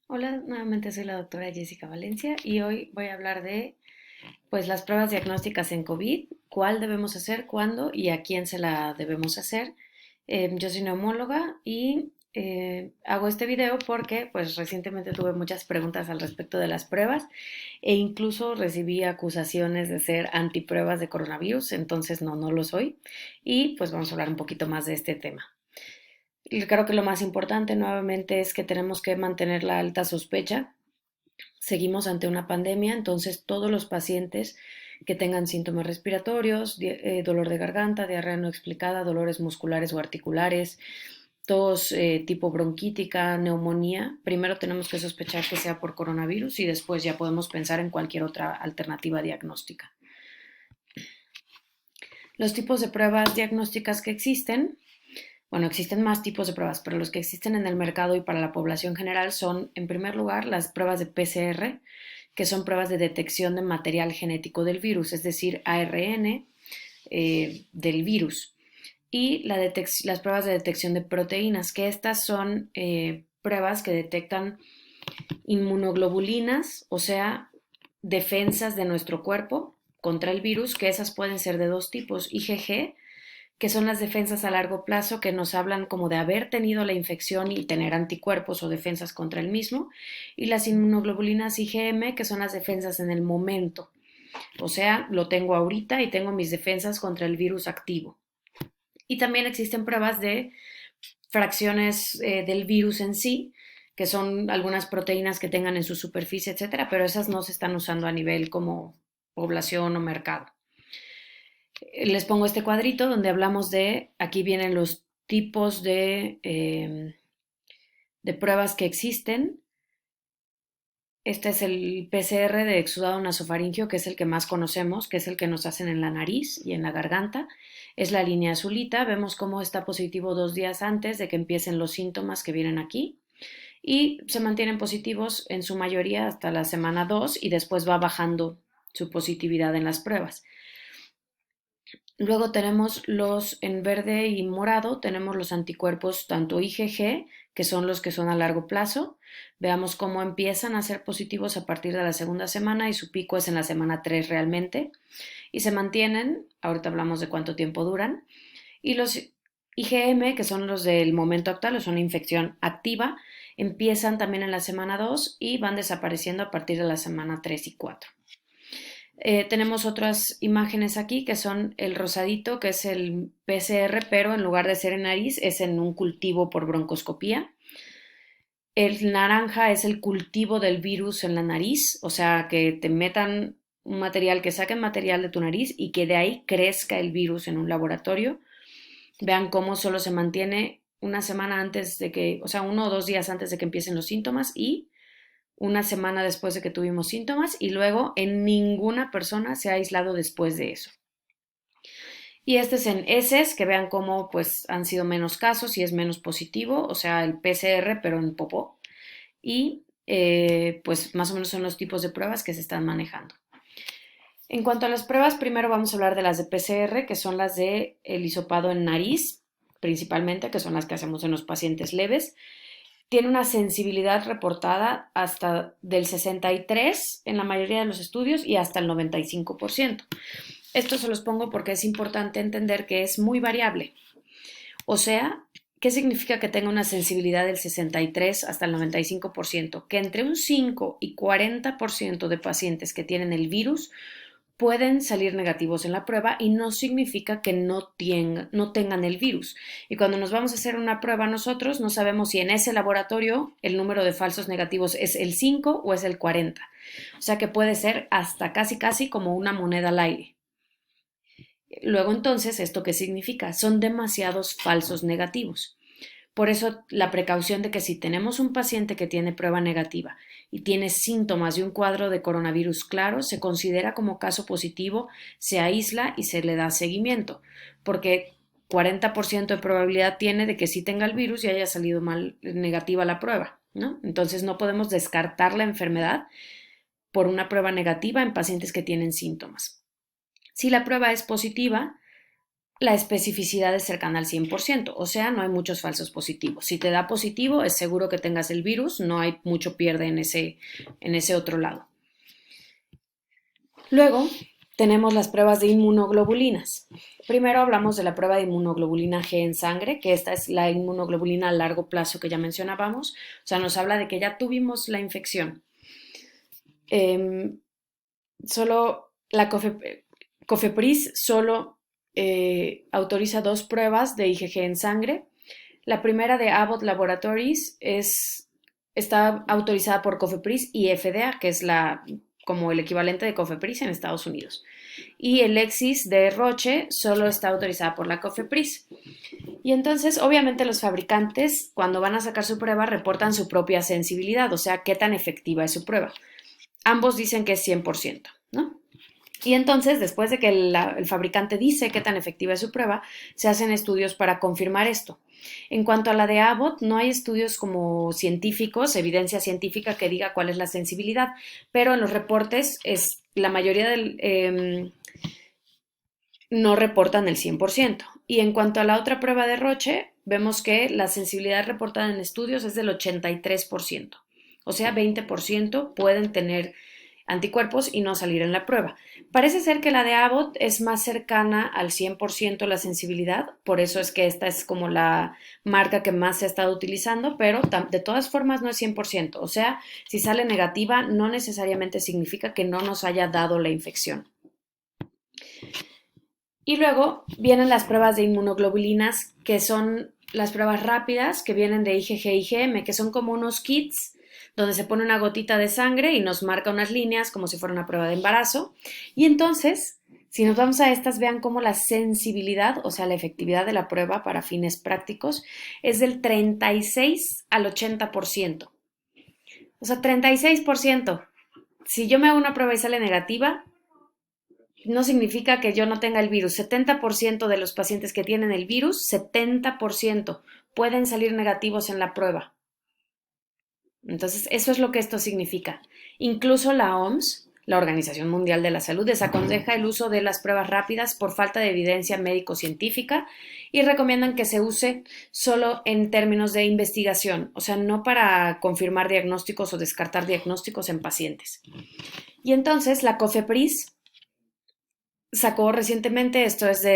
Hola, nuevamente soy la doctora Jessica Valencia y hoy voy a hablar de pues las pruebas diagnósticas en COVID, cuál debemos hacer, cuándo y a quién se la debemos hacer. Yo soy neumóloga y hago este video porque pues recientemente tuve muchas preguntas al respecto de las pruebas e incluso recibí acusaciones de ser antipruebas de coronavirus, entonces no lo soy y pues vamos a hablar un poquito más de este tema. Y creo que lo más importante nuevamente es que tenemos que mantener la alta sospecha. Seguimos ante una pandemia, entonces todos los pacientes que tengan síntomas respiratorios, dolor de garganta, diarrea no explicada, dolores musculares o articulares, tos tipo bronquítica, neumonía, primero tenemos que sospechar que sea por coronavirus y después ya podemos pensar en cualquier otra alternativa diagnóstica. Los tipos de pruebas diagnósticas que existen, bueno, existen más tipos de pruebas, pero los que existen en el mercado y para la población general son, en primer lugar, las pruebas de PCR, que son pruebas de detección de material genético del virus, es decir, ARN del virus. Y las pruebas de detección de proteínas, que estas son pruebas que detectan inmunoglobulinas, o sea, defensas de nuestro cuerpo contra el virus, que esas pueden ser de dos tipos, IgG, que son las defensas a largo plazo que nos hablan como de haber tenido la infección y tener anticuerpos o defensas contra el mismo, y las inmunoglobulinas IgM, que son las defensas en el momento. O sea, lo tengo ahorita y tengo mis defensas contra el virus activo. Y también existen pruebas de fracciones del virus en sí, que son algunas proteínas que tengan en su superficie, etcétera, pero esas no se están usando a nivel como población o mercado. Les pongo este cuadrito donde hablamos de, aquí vienen los tipos de pruebas que existen. Este es el PCR de exudado nasofaringeo, que es el que más conocemos, que es el que nos hacen en la nariz y en la garganta. Es la línea azulita. Vemos cómo está positivo 2 días antes de que empiecen los síntomas que vienen aquí. Y se mantienen positivos en su mayoría hasta la semana 2 y después va bajando su positividad en las pruebas. Luego tenemos los en verde y morado, tenemos los anticuerpos tanto IgG, que son los que son a largo plazo. Veamos cómo empiezan a ser positivos a partir de la segunda semana y su pico es en la semana 3 realmente. Y se mantienen, ahorita hablamos de cuánto tiempo duran. Y los IgM, que son los del momento actual, o son infección activa, empiezan también en la semana 2 y van desapareciendo a partir de la semana 3 y 4. Tenemos otras imágenes aquí que son el rosadito, que es el PCR, pero en lugar de ser en nariz, es en un cultivo por broncoscopía. El naranja es el cultivo del virus en la nariz, o sea, que te metan un material, que saquen material de tu nariz y que de ahí crezca el virus en un laboratorio. Vean cómo solo se mantiene una semana antes de que, o sea, 1 o 2 días antes de que empiecen los síntomas y una semana después de que tuvimos síntomas y luego en ninguna persona se ha aislado después de eso. Y este es en heces, que vean cómo pues han sido menos casos y es menos positivo, o sea, el PCR pero en popó. Y pues más o menos son los tipos de pruebas que se están manejando. En cuanto a las pruebas, primero vamos a hablar de las de PCR, que son las de el hisopado en nariz, principalmente, que son las que hacemos en los pacientes leves. Tiene una sensibilidad reportada hasta del 63 en la mayoría de los estudios y hasta el 95%. Esto se los pongo porque es importante entender que es muy variable. O sea, ¿qué significa que tenga una sensibilidad del 63 hasta el 95%? Que entre un 5 y 40% de pacientes que tienen el virus pueden salir negativos en la prueba y no significa que no tengan el virus. Y cuando nos vamos a hacer una prueba nosotros, no sabemos si en ese laboratorio el número de falsos negativos es el 5 o es el 40. O sea que puede ser hasta casi como una moneda al aire. Luego entonces, ¿esto qué significa? Son demasiados falsos negativos. Por eso la precaución de que si tenemos un paciente que tiene prueba negativa y tiene síntomas de un cuadro de coronavirus claro, se considera como caso positivo, se aísla y se le da seguimiento, porque 40% de probabilidad tiene de que sí tenga el virus y haya salido mal negativa la prueba, ¿no? Entonces no podemos descartar la enfermedad por una prueba negativa en pacientes que tienen síntomas. Si la prueba es positiva, la especificidad es cercana al 100%, o sea, no hay muchos falsos positivos. Si te da positivo, es seguro que tengas el virus, no hay mucho pierde en ese otro lado. Luego tenemos las pruebas de inmunoglobulinas. Primero hablamos de la prueba de inmunoglobulina G en sangre, que esta es la inmunoglobulina a largo plazo que ya mencionábamos, o sea, nos habla de que ya tuvimos la infección. Solo la COFEPRIS solo autoriza 2 pruebas de IgG en sangre. La primera de Abbott Laboratories está autorizada por COFEPRIS y FDA, que es como el equivalente de COFEPRIS en Estados Unidos. Y el Exis de Roche solo está autorizada por la COFEPRIS. Y entonces, obviamente, los fabricantes, cuando van a sacar su prueba, reportan su propia sensibilidad, o sea, qué tan efectiva es su prueba. Ambos dicen que es 100%, ¿no? Y entonces, después de que el fabricante dice qué tan efectiva es su prueba, se hacen estudios para confirmar esto. En cuanto a la de Abbott, no hay estudios como científicos, evidencia científica que diga cuál es la sensibilidad, pero en los reportes la mayoría no reportan el 100%. Y en cuanto a la otra prueba de Roche, vemos que la sensibilidad reportada en estudios es del 83%. O sea, 20% pueden tener anticuerpos y no salir en la prueba. Parece ser que la de Abbott es más cercana al 100% la sensibilidad, por eso es que esta es como la marca que más se ha estado utilizando, pero de todas formas no es 100%. O sea, si sale negativa, no necesariamente significa que no nos haya dado la infección. Y luego vienen las pruebas de inmunoglobulinas, que son las pruebas rápidas que vienen de IgG y IgM, que son como unos kits donde se pone una gotita de sangre y nos marca unas líneas como si fuera una prueba de embarazo. Y entonces, si nos vamos a estas, vean cómo la sensibilidad, o sea, la efectividad de la prueba para fines prácticos, es del 36 al 80%. O sea, 36%. Si yo me hago una prueba y sale negativa, no significa que yo no tenga el virus. 70% de los pacientes que tienen el virus, 70% pueden salir negativos en la prueba. Entonces, eso es lo que esto significa. Incluso la OMS, la Organización Mundial de la Salud, desaconseja el uso de las pruebas rápidas por falta de evidencia médico-científica y recomiendan que se use solo en términos de investigación, o sea, no para confirmar diagnósticos o descartar diagnósticos en pacientes. Y entonces la COFEPRIS sacó recientemente, esto es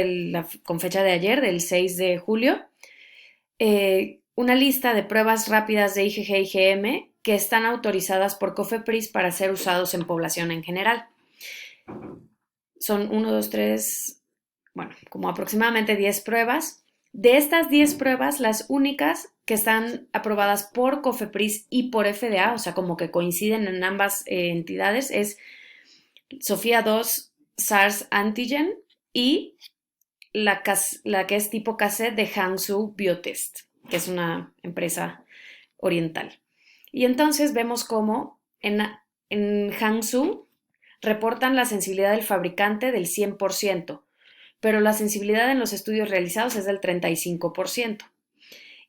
con fecha de ayer, del 6 de julio, una lista de pruebas rápidas de IgG y IgM que están autorizadas por COFEPRIS para ser usados en población en general. Son 1, 2, 3, bueno, como aproximadamente 10 pruebas. De estas 10 pruebas, las únicas que están aprobadas por COFEPRIS y por FDA, o sea, como que coinciden en ambas entidades, es Sofía 2 SARS Antigen y la que es tipo cassette de Hangzhou Biotest, que es una empresa oriental. Y entonces vemos cómo en Hangzhou reportan la sensibilidad del fabricante del 100%, pero la sensibilidad en los estudios realizados es del 35%.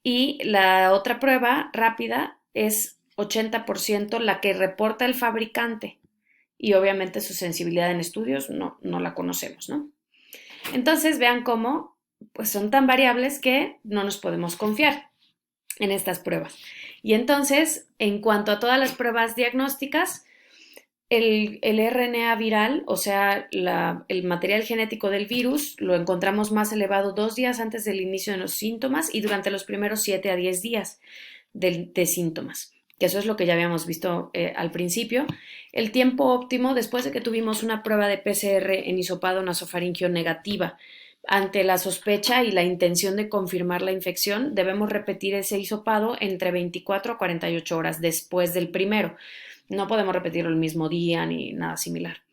Y la otra prueba rápida es 80% la que reporta el fabricante. Y obviamente su sensibilidad en estudios no la conocemos, ¿no? Entonces vean cómo pues son tan variables que no nos podemos confiar en estas pruebas. Y entonces, en cuanto a todas las pruebas diagnósticas, el RNA viral, o sea, el material genético del virus, lo encontramos más elevado 2 días antes del inicio de los síntomas y durante los primeros 7 a 10 días de síntomas, que eso es lo que ya habíamos visto al principio. El tiempo óptimo, después de que tuvimos una prueba de PCR en hisopado nasofaringeo negativa, ante la sospecha y la intención de confirmar la infección, debemos repetir ese hisopado entre 24 a 48 horas después del primero. No podemos repetirlo el mismo día ni nada similar.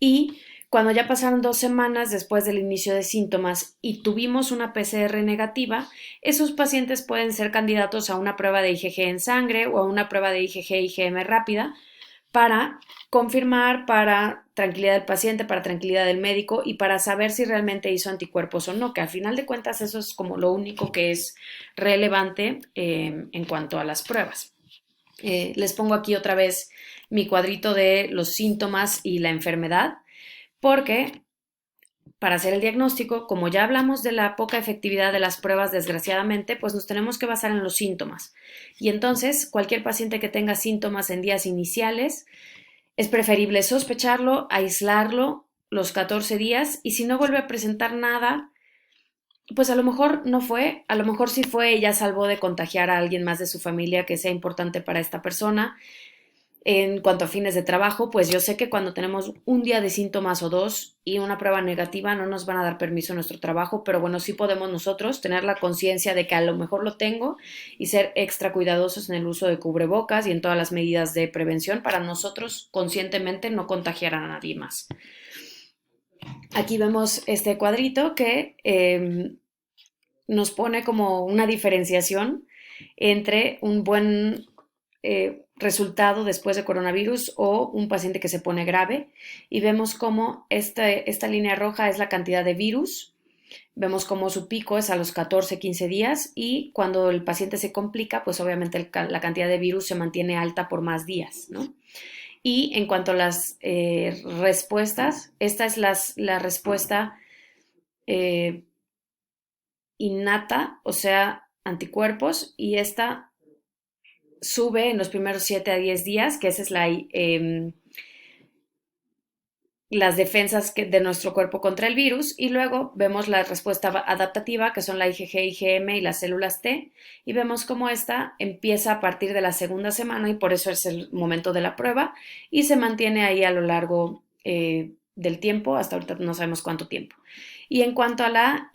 Y cuando ya pasaron 2 semanas después del inicio de síntomas y tuvimos una PCR negativa, esos pacientes pueden ser candidatos a una prueba de IgG en sangre o a una prueba de IgG-IgM rápida para confirmar, para tranquilidad del paciente, para tranquilidad del médico y para saber si realmente hizo anticuerpos o no, que al final de cuentas eso es como lo único que es relevante en cuanto a las pruebas. Les pongo aquí otra vez mi cuadrito de los síntomas y la enfermedad, porque para hacer el diagnóstico, como ya hablamos de la poca efectividad de las pruebas, desgraciadamente, pues nos tenemos que basar en los síntomas. Y entonces, cualquier paciente que tenga síntomas en días iniciales, es preferible sospecharlo, aislarlo los 14 días y si no vuelve a presentar nada, pues a lo mejor no fue, a lo mejor sí fue y ya salvó de contagiar a alguien más de su familia que sea importante para esta persona. En cuanto a fines de trabajo, pues yo sé que cuando tenemos un día de síntomas o dos y una prueba negativa no nos van a dar permiso en nuestro trabajo, pero bueno, sí podemos nosotros tener la conciencia de que a lo mejor lo tengo y ser extra cuidadosos en el uso de cubrebocas y en todas las medidas de prevención para nosotros conscientemente no contagiar a nadie más. Aquí vemos este cuadrito que nos pone como una diferenciación entre un buen resultado después de coronavirus o un paciente que se pone grave y vemos cómo esta línea roja es la cantidad de virus, vemos cómo su pico es a los 14, 15 días y cuando el paciente se complica, pues obviamente la cantidad de virus se mantiene alta por más días, ¿no? Y en cuanto a las respuestas, esta es la respuesta eh, innata, o sea, anticuerpos, y esta sube en los primeros 7 a 10 días, que esa es las defensas de nuestro cuerpo contra el virus, y luego vemos la respuesta adaptativa, que son la IgG, IgM y las células T, y vemos cómo esta empieza a partir de la segunda semana, y por eso es el momento de la prueba, y se mantiene ahí a lo largo del tiempo, hasta ahorita no sabemos cuánto tiempo. Y en cuanto a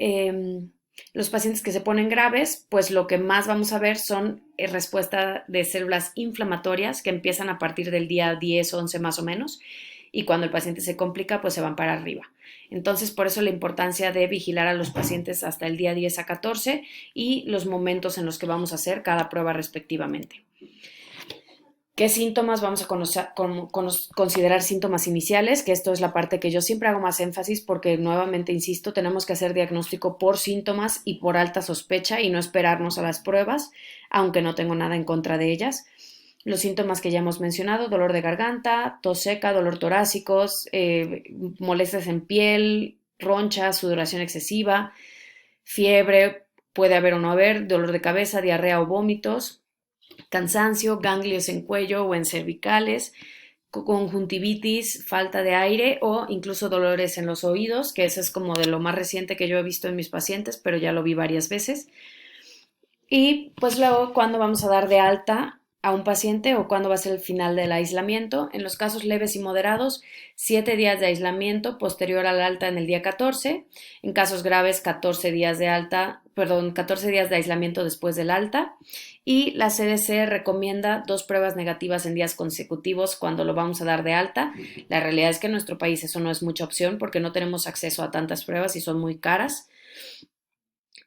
los pacientes que se ponen graves, pues lo que más vamos a ver son respuesta de células inflamatorias que empiezan a partir del día 10 o 11 más o menos, y cuando el paciente se complica, pues se van para arriba. Entonces, por eso la importancia de vigilar a los pacientes hasta el día 10 a 14 y los momentos en los que vamos a hacer cada prueba respectivamente. ¿Qué síntomas vamos a considerar síntomas iniciales? Que esto es la parte que yo siempre hago más énfasis porque nuevamente insisto, tenemos que hacer diagnóstico por síntomas y por alta sospecha y no esperarnos a las pruebas, aunque no tengo nada en contra de ellas. Los síntomas que ya hemos mencionado, dolor de garganta, tos seca, dolor torácicos, molestias en piel, ronchas, sudoración excesiva, fiebre, puede haber o no haber, dolor de cabeza, diarrea o vómitos, cansancio, ganglios en cuello o en cervicales, conjuntivitis, falta de aire o incluso dolores en los oídos, que eso es como de lo más reciente que yo he visto en mis pacientes, pero ya lo vi varias veces. Y pues luego, ¿cuándo vamos a dar de alta a un paciente o cuándo va a ser el final del aislamiento? En los casos leves y moderados, 7 días de aislamiento posterior al alta en el día 14. En casos graves, 14 días de alta, perdón, 14 días de aislamiento después del alta. Y la CDC recomienda 2 pruebas negativas en días consecutivos cuando lo vamos a dar de alta. La realidad es que en nuestro país eso no es mucha opción porque no tenemos acceso a tantas pruebas y son muy caras.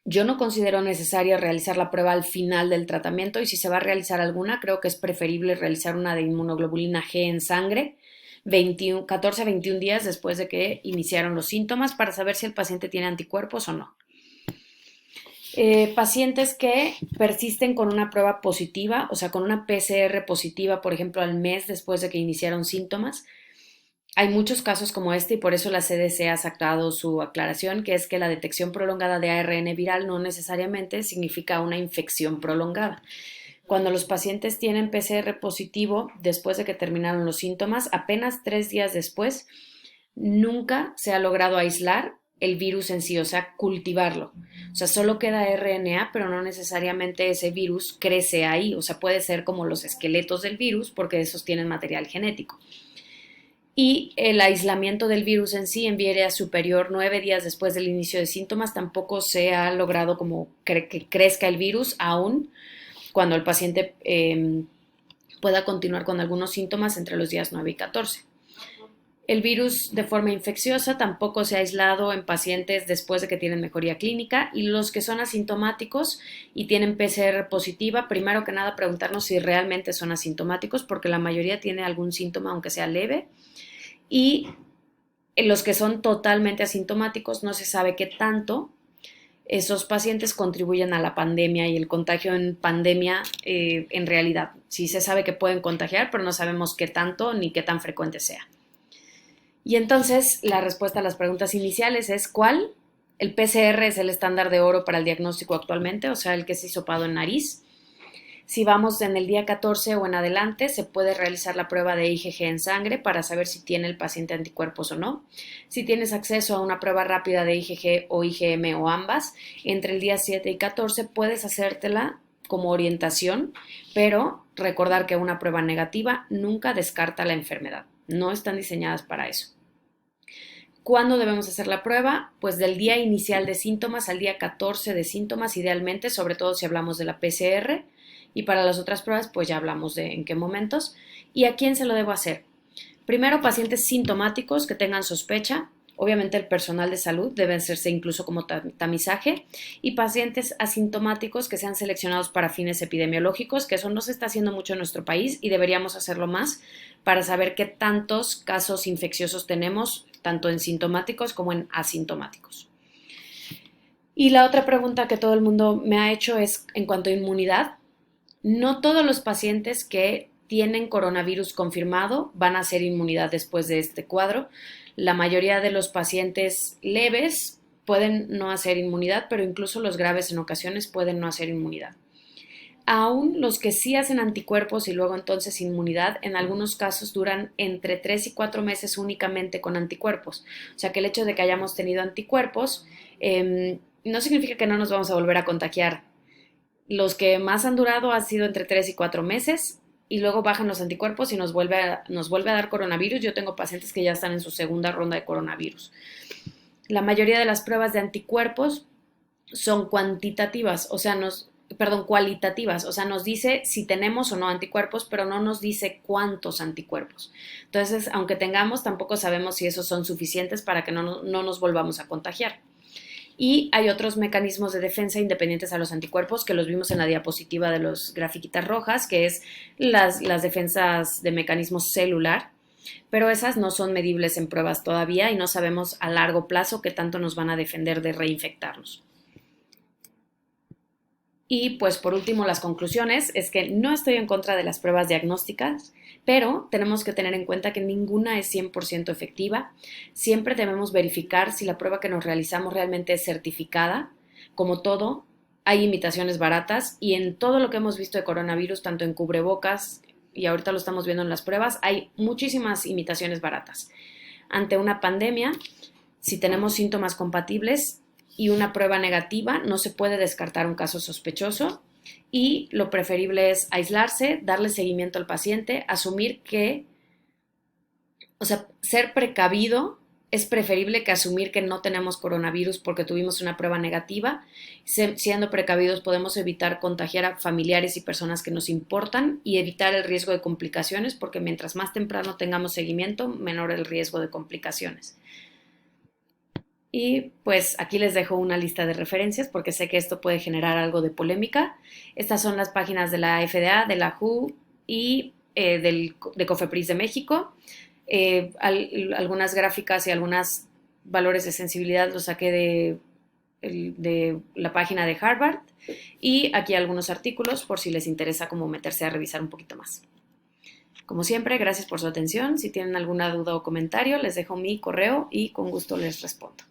Yo no considero necesario realizar la prueba al final del tratamiento y si se va a realizar alguna, creo que es preferible realizar una de inmunoglobulina G en sangre 14 a 21 días después de que iniciaron los síntomas para saber si el paciente tiene anticuerpos o no. Pacientes que persisten con una prueba positiva, o sea, con una PCR positiva, por ejemplo, al mes después de que iniciaron síntomas, hay muchos casos como este y por eso la CDC ha sacado su aclaración, que es que la detección prolongada de ARN viral no necesariamente significa una infección prolongada. Cuando los pacientes tienen PCR positivo después de que terminaron los síntomas, apenas 3 días después, nunca se ha logrado aislar el virus en sí, o sea, cultivarlo. O sea, solo queda RNA, pero no necesariamente ese virus crece ahí. O sea, puede ser como los esqueletos del virus porque esos tienen material genético y el aislamiento del virus en sí en vía superior 9 días después del inicio de síntomas tampoco se ha logrado como que crezca el virus aún cuando el paciente pueda continuar con algunos síntomas entre los días 9 y 14. El virus de forma infecciosa tampoco se ha aislado en pacientes después de que tienen mejoría clínica y los que son asintomáticos y tienen PCR positiva, primero que nada preguntarnos si realmente son asintomáticos porque la mayoría tiene algún síntoma aunque sea leve y en los que son totalmente asintomáticos no se sabe qué tanto esos pacientes contribuyen a la pandemia y el contagio en pandemia en realidad. Sí se sabe que pueden contagiar, pero no sabemos qué tanto ni qué tan frecuente sea. Y entonces la respuesta a las preguntas iniciales es ¿cuál? El PCR es el estándar de oro para el diagnóstico actualmente, o sea, el que es hisopado en nariz. Si vamos en el día 14 o en adelante, se puede realizar la prueba de IgG en sangre para saber si tiene el paciente anticuerpos o no. Si tienes acceso a una prueba rápida de IgG o IgM o ambas, entre el día 7 y 14 puedes hacértela como orientación, pero recordar que una prueba negativa nunca descarta la enfermedad. No están diseñadas para eso. ¿Cuándo debemos hacer la prueba? Pues del día inicial de síntomas al día 14 de síntomas, idealmente, sobre todo si hablamos de la PCR. Y para las otras pruebas, pues ya hablamos de en qué momentos. ¿Y a quién se lo debo hacer? Primero, pacientes sintomáticos que tengan sospecha. Obviamente el personal de salud debe hacerse incluso como tamizaje. Y pacientes asintomáticos que sean seleccionados para fines epidemiológicos, que eso no se está haciendo mucho en nuestro país y deberíamos hacerlo más para saber qué tantos casos infecciosos tenemos, tanto en sintomáticos como en asintomáticos. Y la otra pregunta que todo el mundo me ha hecho es en cuanto a inmunidad. No todos los pacientes que tienen coronavirus confirmado van a hacer inmunidad después de este cuadro. La mayoría de los pacientes leves pueden no hacer inmunidad, pero incluso los graves en ocasiones pueden no hacer inmunidad. Aún los que sí hacen anticuerpos y luego entonces inmunidad, en algunos casos duran entre 3 y 4 meses únicamente con anticuerpos. O sea que el hecho de que hayamos tenido anticuerpos no significa que no nos vamos a volver a contagiar. Los que más han durado han sido entre 3 y 4 meses y luego bajan los anticuerpos y nos vuelve a dar coronavirus. Yo tengo pacientes que ya están en su segunda ronda de coronavirus. La mayoría de las pruebas de anticuerpos son cualitativas, o sea, nos dice si tenemos o no anticuerpos, pero no nos dice cuántos anticuerpos. Entonces, aunque tengamos, tampoco sabemos si esos son suficientes para que no nos volvamos a contagiar. Y hay otros mecanismos de defensa independientes a los anticuerpos que los vimos en la diapositiva de los grafiquitas rojas, que es las defensas de mecanismo celular, pero esas no son medibles en pruebas todavía y no sabemos a largo plazo qué tanto nos van a defender de reinfectarnos. Y pues por último, las conclusiones es que no estoy en contra de las pruebas diagnósticas, pero tenemos que tener en cuenta que ninguna es 100% efectiva. Siempre debemos verificar si la prueba que nos realizamos realmente es certificada. Como todo, hay imitaciones baratas y en todo lo que hemos visto de coronavirus, tanto en cubrebocas y ahorita lo estamos viendo en las pruebas, hay muchísimas imitaciones baratas. Ante una pandemia, si tenemos síntomas compatibles y una prueba negativa, no se puede descartar un caso sospechoso y lo preferible es aislarse, darle seguimiento al paciente, asumir que, o sea, ser precavido es preferible que asumir que no tenemos coronavirus porque tuvimos una prueba negativa. Siendo precavidos podemos evitar contagiar a familiares y personas que nos importan y evitar el riesgo de complicaciones porque mientras más temprano tengamos seguimiento, menor el riesgo de complicaciones. Y pues aquí les dejo una lista de referencias porque sé que esto puede generar algo de polémica. Estas son las páginas de la FDA, de la WHO y de COFEPRIS de México. Algunas gráficas y algunos valores de sensibilidad los saqué de la página de Harvard. Y aquí algunos artículos por si les interesa como meterse a revisar un poquito más. Como siempre, gracias por su atención. Si tienen alguna duda o comentario, les dejo mi correo y con gusto les respondo.